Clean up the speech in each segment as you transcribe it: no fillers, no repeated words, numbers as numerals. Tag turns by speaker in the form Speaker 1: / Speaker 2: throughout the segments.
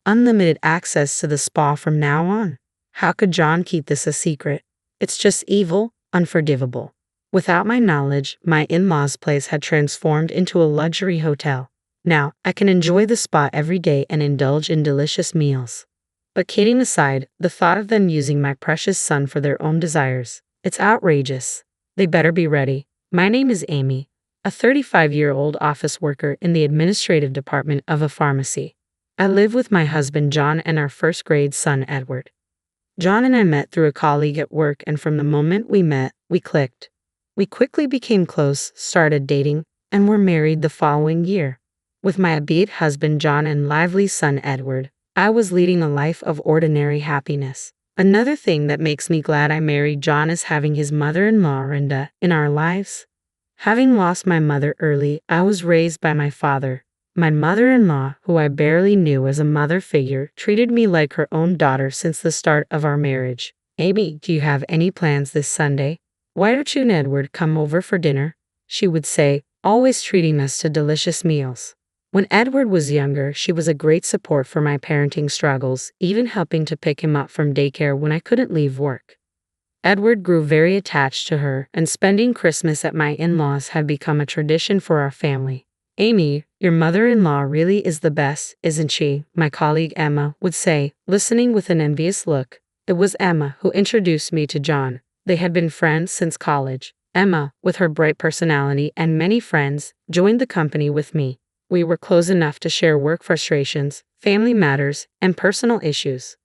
Speaker 1: unlimited access to the spa from now on. How could John keep this a secret? It's just evil, unforgivable. Without my knowledge, my in-laws' place had transformed into a luxury hotel. Now, I can enjoy the spa every day and indulge in delicious meals. But kidding aside, the thought of them using my precious son for their own desires, it's outrageous. They better be ready. My name is Amy, a 35-year-old office worker in the administrative department of a pharmacy. I live with my husband John and our first-grade son Edward. John and I met through a colleague at work, and from the moment we met, we clicked. We quickly became close, started dating, and were married the following year. With my upbeat husband John and lively son Edward, I was leading a life of ordinary happiness. Another thing that makes me glad I married John is having his mother-in-law Renda in our lives. Having lost my mother early, I was raised by my father. My mother-in-law, who I barely knew as a mother figure, treated me like her own daughter since the start of our marriage. "Amy, do you have any plans this Sunday? Why don't you and Edward come over for dinner?" she would say, always treating us to delicious meals. When Edward was younger, she was a great support for my parenting struggles, even helping to pick him up from daycare when I couldn't leave work. Edward grew very attached to her, and spending Christmas at my in-laws had become a tradition for our family. "Amy, your mother-in-law really is the best, isn't she?" my colleague Emma would say, listening with an envious look. It was Emma who introduced me to John. They had been friends since college. Emma, with her bright personality and many friends, joined the company with me. We were close enough to share work frustrations, family matters, and personal issues.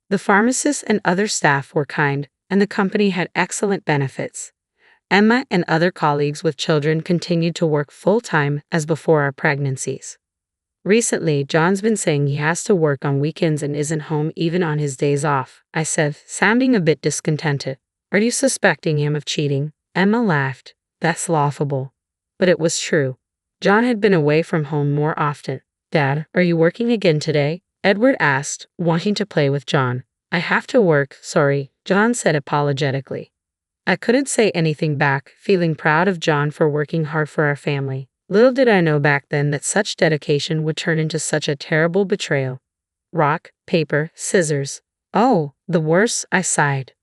Speaker 1: The pharmacists and other staff were kind, and the company had excellent benefits. Emma and other colleagues with children continued to work full-time as before our pregnancies. Recently, John's been saying he has to work on weekends and isn't home even on his days off, I said, sounding a bit discontented. "Are you suspecting him of cheating?" Emma laughed. "That's laughable." But it was true. John had been away from home more often. "Dad, are you working again today?" Edward asked, wanting to play with John. "I have to work, sorry," John said apologetically. I couldn't say anything back, feeling proud of John for working hard for our family. Little did I know back then that such dedication would turn into such a terrible betrayal. Rock, paper, scissors. Oh, the worst, I sighed.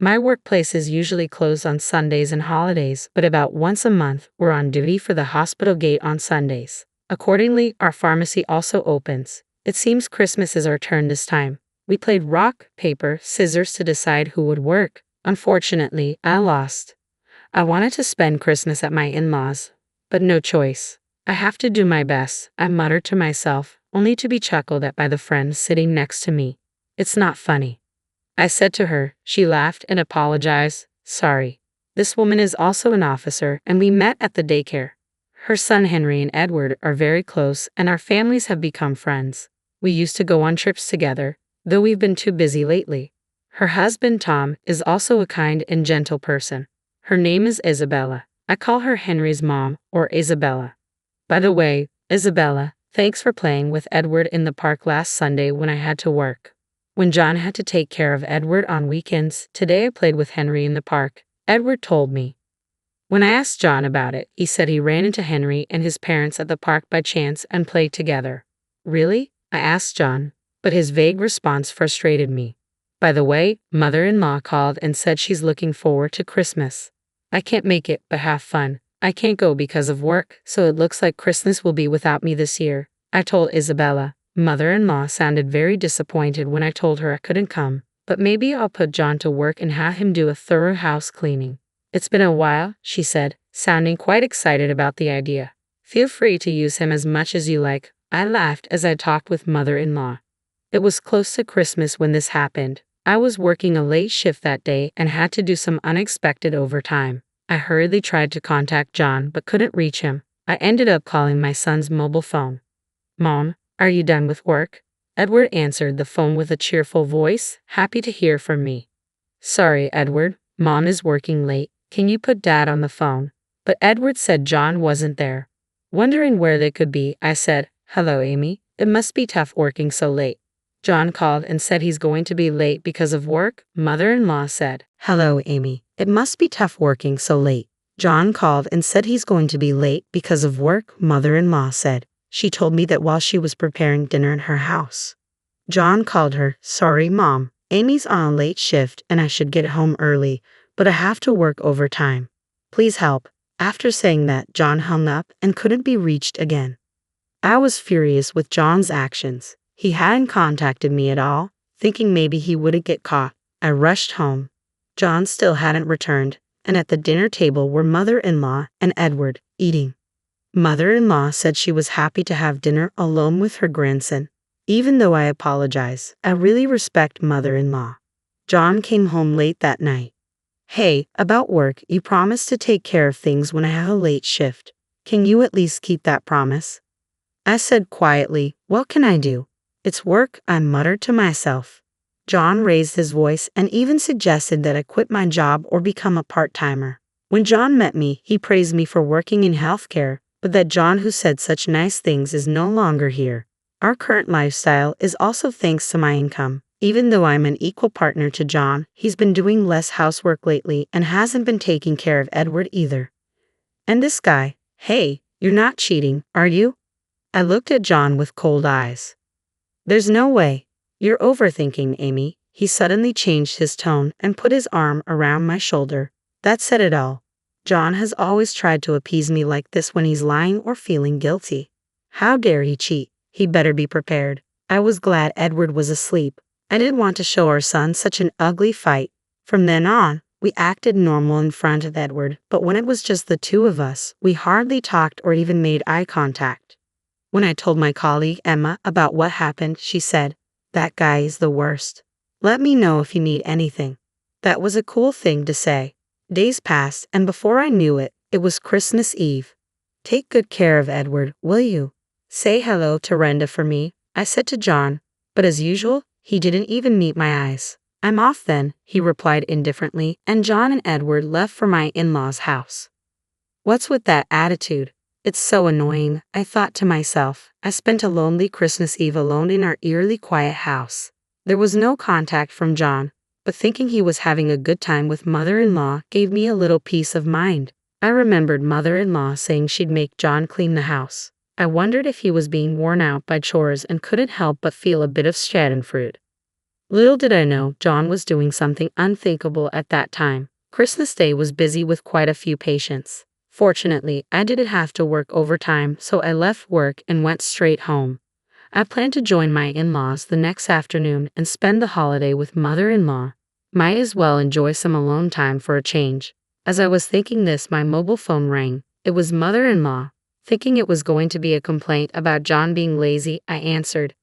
Speaker 1: My workplace is usually closed on Sundays and holidays, but about once a month, we're on duty for the hospital gate on Sundays. Accordingly, our pharmacy also opens. It seems Christmas is our turn this time. We played rock, paper, scissors to decide who would work. Unfortunately, I lost. I wanted to spend Christmas at my in-laws, but no choice. "I have to do my best," I muttered to myself, only to be chuckled at by the friend sitting next to me. "It's not funny," I said to her. She laughed and apologized. "Sorry. This woman is also an officer, and we met at the daycare. Her son Henry and Edward are very close, and our families have become friends. We used to go on trips together, though we've been too busy lately. Her husband Tom is also a kind and gentle person. Her name is Isabella. I call her Henry's mom, or Isabella. By the way, Isabella, thanks for playing with Edward in the park last Sunday when I had to work. When John had to take care of Edward on weekends, today I played with Henry in the park," Edward told me. When I asked John about it, he said he ran into Henry and his parents at the park by chance and played together. "Really?" I asked John, but his vague response frustrated me. "By the way, mother-in-law called and said she's looking forward to Christmas. I can't make it, but have fun. I can't go because of work, so it looks like Christmas will be without me this year," I told Isabella. Mother-in-law sounded very disappointed when I told her I couldn't come, but maybe I'll put John to work and have him do a thorough house cleaning. "It's been a while," she said, sounding quite excited about the idea. "Feel free to use him as much as you like," I laughed as I talked with mother-in-law. It was close to Christmas when this happened. I was working a late shift that day and had to do some unexpected overtime. I hurriedly tried to contact John but couldn't reach him. I ended up calling my son's mobile phone. "Mom, are you done with work?" Edward answered the phone with a cheerful voice, happy to hear from me. "Sorry, Edward, Mom is working late. Can you put Dad on the phone?" But Edward said John wasn't there. Wondering where they could be, I said, "Hello, Amy. It must be tough working so late." John called and said he's going to be late because of work, mother-in-law said. "Hello, Amy. It must be tough working so late." John called and said he's going to be late because of work, mother-in-law said. She told me that while she was preparing dinner in her house. John called her. Sorry, Mom. Amy's on a late shift and I should get home early, but I have to work overtime. Please help. After saying that, John hung up and couldn't be reached again. I was furious with John's actions. He hadn't contacted me at all, thinking maybe he wouldn't get caught. I rushed home. John still hadn't returned, and at the dinner table were mother-in-law and Edward, eating. Mother-in-law said she was happy to have dinner alone with her grandson. Even though I apologize, I really respect mother-in-law. John came home late that night. Hey, about work, you promised to take care of things when I have a late shift. Can you at least keep that promise? I said quietly, what can I do? It's work, I muttered to myself. John raised his voice and even suggested that I quit my job or become a part-timer. When John met me, he praised me for working in healthcare, but that John who said such nice things is no longer here. Our current lifestyle is also thanks to my income. Even though I'm an equal partner to John, he's been doing less housework lately and hasn't been taking care of Edward either. And this guy, hey, you're not cheating, are you? I looked at John with cold eyes. There's no way. You're overthinking, Amy. He suddenly changed his tone and put his arm around my shoulder. That said it all. John has always tried to appease me like this when he's lying or feeling guilty. How dare he cheat? He better be prepared. I was glad Edward was asleep. I didn't want to show our son such an ugly fight. From then on, we acted normal in front of Edward, but when it was just the two of us, we hardly talked or even made eye contact. When I told my colleague Emma about what happened, she said, "That guy is the worst. Let me know if you need anything." That was a cool thing to say. Days passed, and before I knew it, it was Christmas Eve. Take good care of Edward, will you? Say hello to Renda for me, I said to John, but as usual, he didn't even meet my eyes. I'm off then, he replied indifferently, and John and Edward left for my in-laws' house. What's with that attitude? It's so annoying, I thought to myself. I spent a lonely Christmas Eve alone in our eerily quiet house. There was no contact from John, but thinking he was having a good time with mother-in-law gave me a little peace of mind. I remembered mother-in-law saying she'd make John clean the house. I wondered if he was being worn out by chores and couldn't help but feel a bit of schadenfreude. Little did I know John was doing something unthinkable at that time. Christmas Day was busy with quite a few patients. Fortunately, I didn't have to work overtime, so I left work and went straight home. I planned to join my in-laws the next afternoon and spend the holiday with mother-in-law. Might as well enjoy some alone time for a change. As I was thinking this, my mobile phone rang. It was mother-in-law. Thinking it was going to be a complaint about John being lazy, I answered.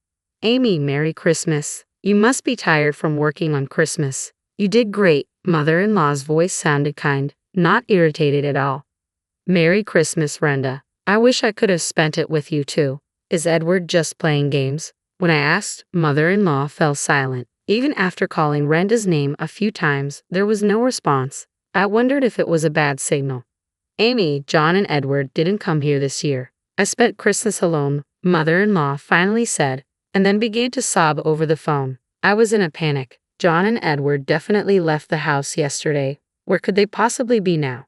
Speaker 1: Amy, Merry Christmas. You must be tired from working on Christmas. You did great. Mother-in-law's voice sounded kind, not irritated at all. Merry Christmas, Renda. I wish I could have spent it with you too. Is Edward just playing games? When I asked, mother-in-law fell silent. Even after calling Renda's name a few times, there was no response. I wondered if it was a bad signal. Amy, John and Edward didn't come here this year. I spent Christmas alone, mother-in-law finally said, and then began to sob over the phone. I was in a panic. John and Edward definitely left the house yesterday. Where could they possibly be now?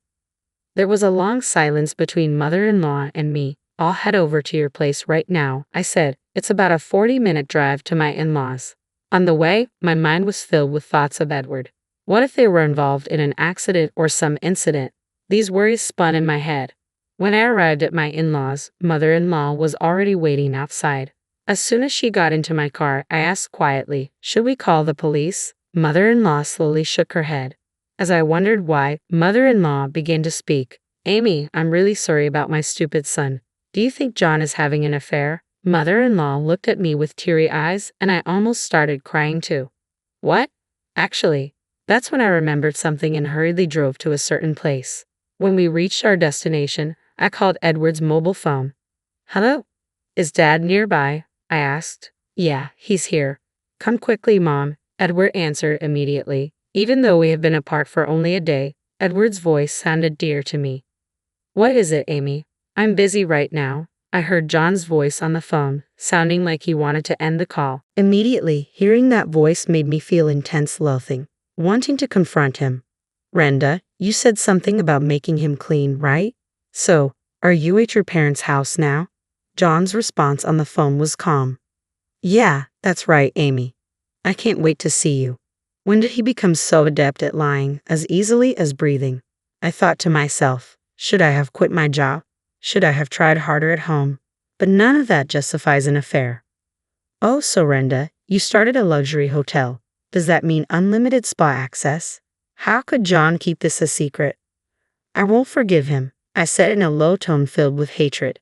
Speaker 1: There was a long silence between mother-in-law and me. I'll head over to your place right now, I said. It's about a 40-minute drive to my in-laws. On the way, my mind was filled with thoughts of Edward. What if they were involved in an accident or some incident? These worries spun in my head. When I arrived at my in-laws, mother-in-law was already waiting outside. As soon as she got into my car, I asked quietly, should we call the police? Mother-in-law slowly shook her head. As I wondered why, mother-in-law began to speak. Amy, I'm really sorry about my stupid son. Do you think John is having an affair? Mother-in-law looked at me with teary eyes, and I almost started crying too. What? Actually, that's when I remembered something and hurriedly drove to a certain place. When we reached our destination, I called Edward's mobile phone. Hello? Is Dad nearby? I asked. Yeah, he's here. Come quickly, Mom, Edward answered immediately. Even though we have been apart for only a day, Edward's voice sounded dear to me. What is it, Amy? I'm busy right now. I heard John's voice on the phone, sounding like he wanted to end the call. Immediately, hearing that voice made me feel intense loathing, wanting to confront him. Renda, you said something about making him clean, right? So, are you at your parents' house now? John's response on the phone was calm. Yeah, That's right, Amy. I can't wait to see you. When did he become so adept at lying as easily as breathing? I thought to myself, should I have quit my job? Should I have tried harder at home? But none of that justifies an affair. Oh, Sorenda, you started a luxury hotel. Does that mean unlimited spa access? How could John keep this a secret? I won't forgive him, I said in a low tone filled with hatred.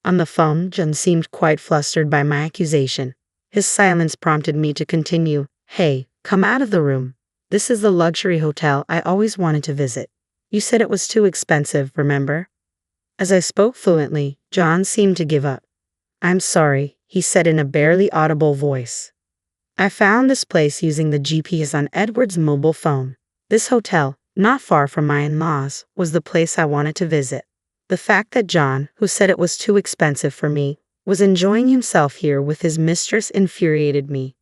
Speaker 1: On the phone, John seemed quite flustered by my accusation. His silence prompted me to continue. Hey, come out of the room. This is the luxury hotel I always wanted to visit. You said it was too expensive, remember? As I spoke fluently, John seemed to give up. I'm sorry, he said in a barely audible voice. I found this place using the GPS on Edward's mobile phone. This hotel, not far from my in-laws, was the place I wanted to visit. The fact that John, who said it was too expensive for me, was enjoying himself here with his mistress infuriated me.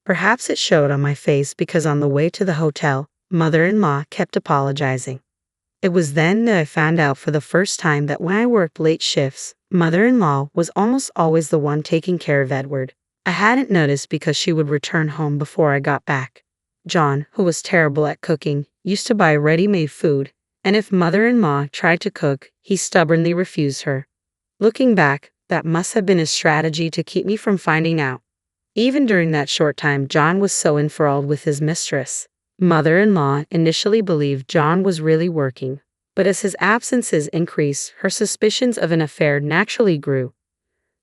Speaker 1: Perhaps it showed on my face because on the way to the hotel, mother-in-law kept apologizing. It was then that I found out for the first time that when I worked late shifts, mother-in-law was almost always the one taking care of Edward. I hadn't noticed because she would return home before I got back. John, who was terrible at cooking, used to buy ready-made food, and if mother-in-law tried to cook, he stubbornly refused her. Looking back, that must have been his strategy to keep me from finding out. Even during that short time, John was so enthralled with his mistress. Mother-in-law initially believed John was really working, but as his absences increased, her suspicions of an affair naturally grew.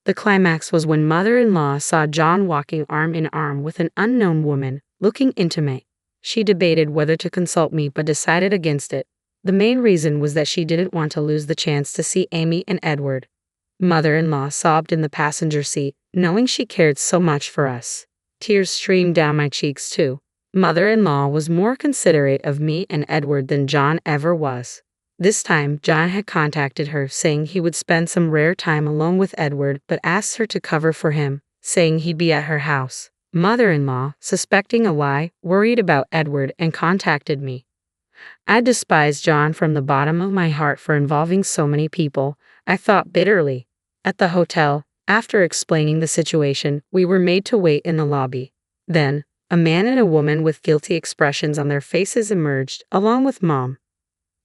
Speaker 1: The climax was when mother-in-law saw John walking arm in arm with an unknown woman, looking intimate. She debated whether to consult me but decided against it. The main reason was that she didn't want to lose the chance to see Amy and Edward. Mother-in-law sobbed in the passenger seat, knowing she cared so much for us. Tears streamed down my cheeks too. Mother-in-law was more considerate of me and Edward than John ever was. This time, John had contacted her, saying he would spend some rare time alone with Edward but asked her to cover for him, saying he'd be at her house. Mother-in-law, suspecting a lie, worried about Edward and contacted me. I despised John from the bottom of my heart for involving so many people, I thought bitterly. At the hotel, after explaining the situation, we were made to wait in the lobby. Then, a man and a woman with guilty expressions on their faces emerged, along with Mom.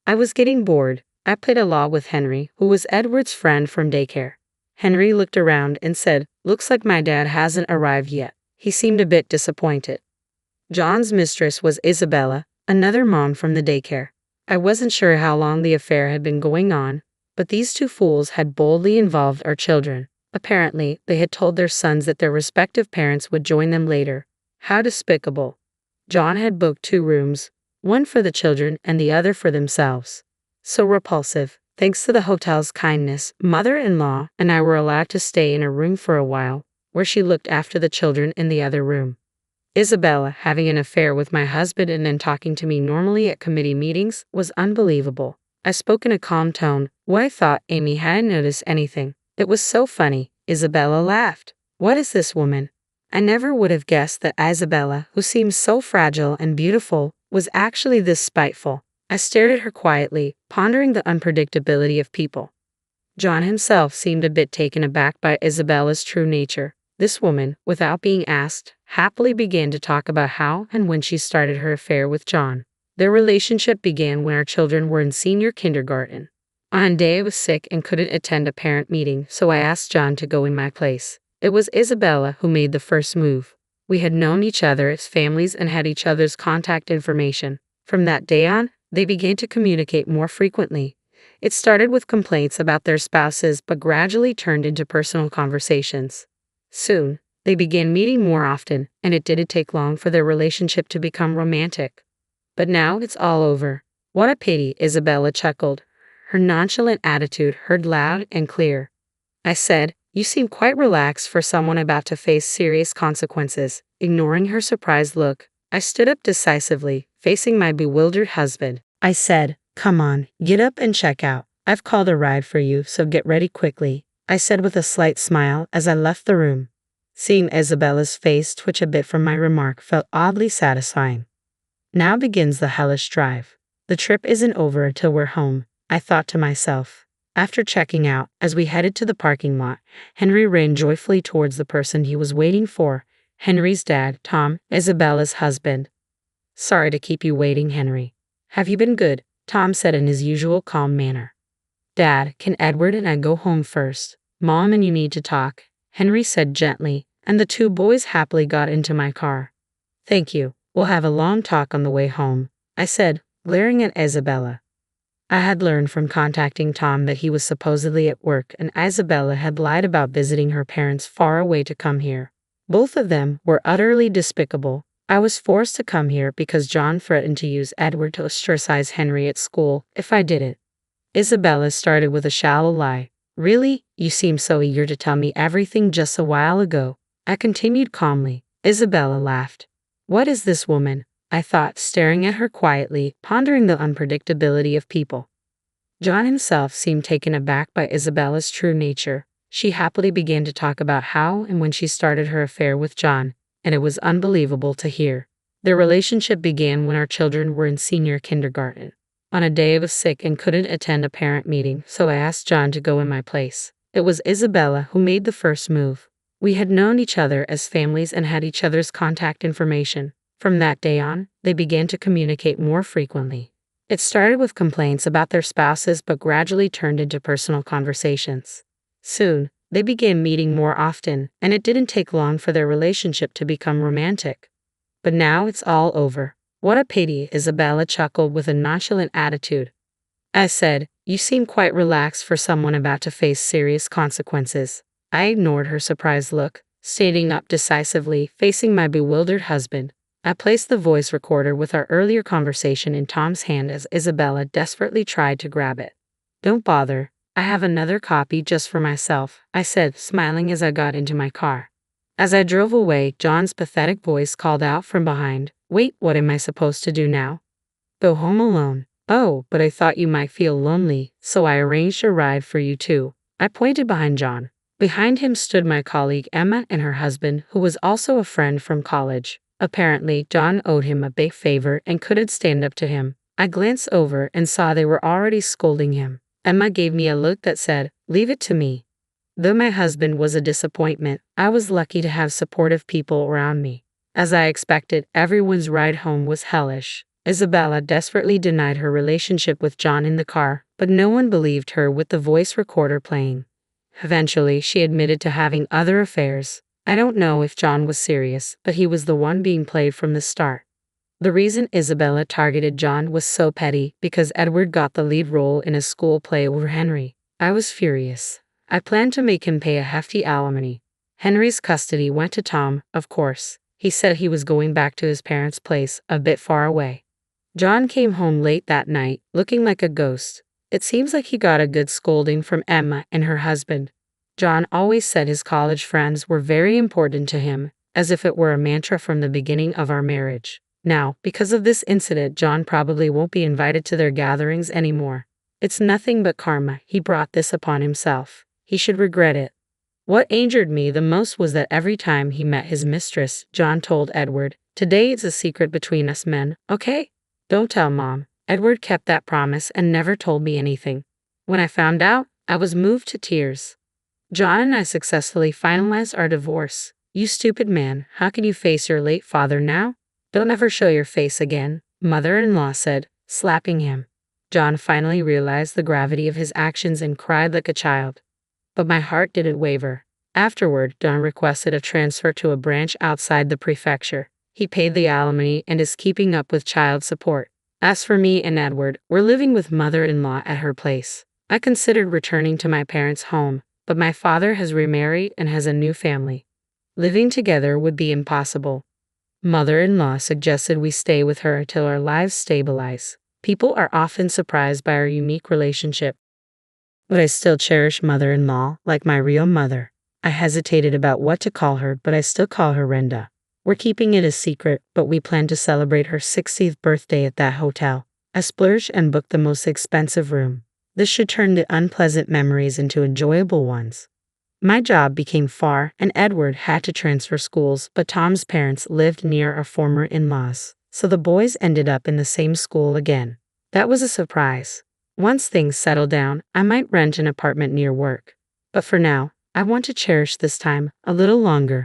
Speaker 1: I was getting bored. I played a law with Henry, who was Edward's friend from daycare. Henry looked around and said, "Looks like my dad hasn't arrived yet." He seemed a bit disappointed. John's mistress was Isabella, another mom from the daycare. I wasn't sure how long the affair had been going on, but these two fools had boldly involved our children. Apparently, they had told their sons that their respective parents would join them later. How despicable. John had booked 2 rooms, one for the children and the other for themselves. So repulsive. Thanks to the hotel's kindness, mother-in-law and I were allowed to stay in a room for a while, where she looked after the children in the other room. Isabella having an affair with my husband and then talking to me normally at committee meetings was unbelievable. I spoke in a calm tone. What I thought Amy hadn't noticed anything. It was so funny. Isabella laughed. What is this woman? I never would have guessed that Isabella, who seemed so fragile and beautiful, was actually this spiteful. I stared at her quietly, pondering the unpredictability of people. John himself seemed a bit taken aback by Isabella's true nature. This woman, without being asked, happily began to talk about how and when she started her affair with John. Their relationship began when our children were in senior kindergarten. On a day I was sick and couldn't attend a parent meeting, so I asked John to go in my place. It was Isabella who made the first move. We had known each other as families and had each other's contact information. From that day on, they began to communicate more frequently. It started with complaints about their spouses but gradually turned into personal conversations. Soon, they began meeting more often, and it didn't take long for their relationship to become romantic. But now it's all over. What a pity, Isabella chuckled, her nonchalant attitude heard loud and clear. I said, "You seem quite relaxed for someone about to face serious consequences." Ignoring her surprised look, I stood up decisively, facing my bewildered husband. I said, "Come on, get up and check out. I've called a ride for you, so get ready quickly," I said with a slight smile as I left the room. Seeing Isabella's face twitch a bit from my remark felt oddly satisfying. Now begins the hellish drive. The trip isn't over until we're home, I thought to myself. After checking out, as we headed to the parking lot, Henry ran joyfully towards the person he was waiting for. Henry's dad, Tom, Isabella's husband. Sorry to keep you waiting, Henry. Have you been good? Tom said in his usual calm manner. Dad, can Edward and I go home first? Mom and you need to talk, Henry said gently, and the two boys happily got into my car. Thank you. We'll have a long talk on the way home, I said, glaring at Isabella. I had learned from contacting Tom that he was supposedly at work and Isabella had lied about visiting her parents far away to come here. Both of them were utterly despicable. I was forced to come here because John threatened to use Edward to ostracize Henry at school if I didn't. Isabella started with a shallow lie. Really? You seemed so eager to tell me everything just a while ago. I continued calmly. Isabella laughed. What is this woman? I thought, staring at her quietly, pondering the unpredictability of people. John himself seemed taken aback by Isabella's true nature. She happily began to talk about how and when she started her affair with John, and it was unbelievable to hear. Their relationship began when our children were in senior kindergarten. On a day I was sick and couldn't attend a parent meeting, so I asked John to go in my place. It was Isabella who made the first move. We had known each other as families and had each other's contact information. From that day on, they began to communicate more frequently. It started with complaints about their spouses but gradually turned into personal conversations. Soon, they began meeting more often, and it didn't take long for their relationship to become romantic. But now it's all over. What a pity, Isabella chuckled with a nonchalant attitude. I said, you seem quite relaxed for someone about to face serious consequences. I ignored her surprised look, standing up decisively, facing my bewildered husband. I placed the voice recorder with our earlier conversation in Tom's hand as Isabella desperately tried to grab it. Don't bother. I have another copy just for myself, I said, smiling as I got into my car. As I drove away, John's pathetic voice called out from behind, Wait, what am I supposed to do now? Go home alone. Oh, but I thought you might feel lonely, so I arranged a ride for you too. I pointed behind John. Behind him stood my colleague Emma and her husband, who was also a friend from college. Apparently, John owed him a big favor and couldn't stand up to him. I glanced over and saw they were already scolding him. Emma gave me a look that said, Leave it to me. Though my husband was a disappointment, I was lucky to have supportive people around me. As I expected, everyone's ride home was hellish. Isabella desperately denied her relationship with John in the car, but no one believed her with the voice recorder playing. Eventually, she admitted to having other affairs. I don't know if John was serious, but he was the one being played from the start. The reason Isabella targeted John was so petty because Edward got the lead role in a school play over Henry. I was furious. I planned to make him pay a hefty alimony. Henry's custody went to Tom, of course. He said he was going back to his parents' place, a bit far away. John came home late that night, looking like a ghost. It seems like he got a good scolding from Emma and her husband. John always said his college friends were very important to him, as if it were a mantra from the beginning of our marriage. Now, because of this incident, John probably won't be invited to their gatherings anymore. It's nothing but karma. He brought this upon himself. He should regret it. What angered me the most was that every time he met his mistress, John told Edward, Today it's a secret between us men, okay? Don't tell Mom. Edward kept that promise and never told me anything. When I found out, I was moved to tears. John and I successfully finalized our divorce. You stupid man, how can you face your late father now? Don't ever show your face again, mother-in-law said, slapping him. John finally realized the gravity of his actions and cried like a child. But my heart didn't waver. Afterward, John requested a transfer to a branch outside the prefecture. He paid the alimony and is keeping up with child support. As for me and Edward, we're living with mother-in-law at her place. I considered returning to my parents' home, but my father has remarried and has a new family. Living together would be impossible. Mother-in-law suggested we stay with her until our lives stabilize. People are often surprised by our unique relationship. But I still cherish mother-in-law like my real mother. I hesitated about what to call her, but I still call her Renda. We're keeping it a secret, but we plan to celebrate her 60th birthday at that hotel. I splurged and booked the most expensive room. This should turn the unpleasant memories into enjoyable ones. My job became far, and Edward had to transfer schools, but Tom's parents lived near our former in-laws, so the boys ended up in the same school again. That was a surprise. Once things settle down, I might rent an apartment near work. But for now, I want to cherish this time a little longer.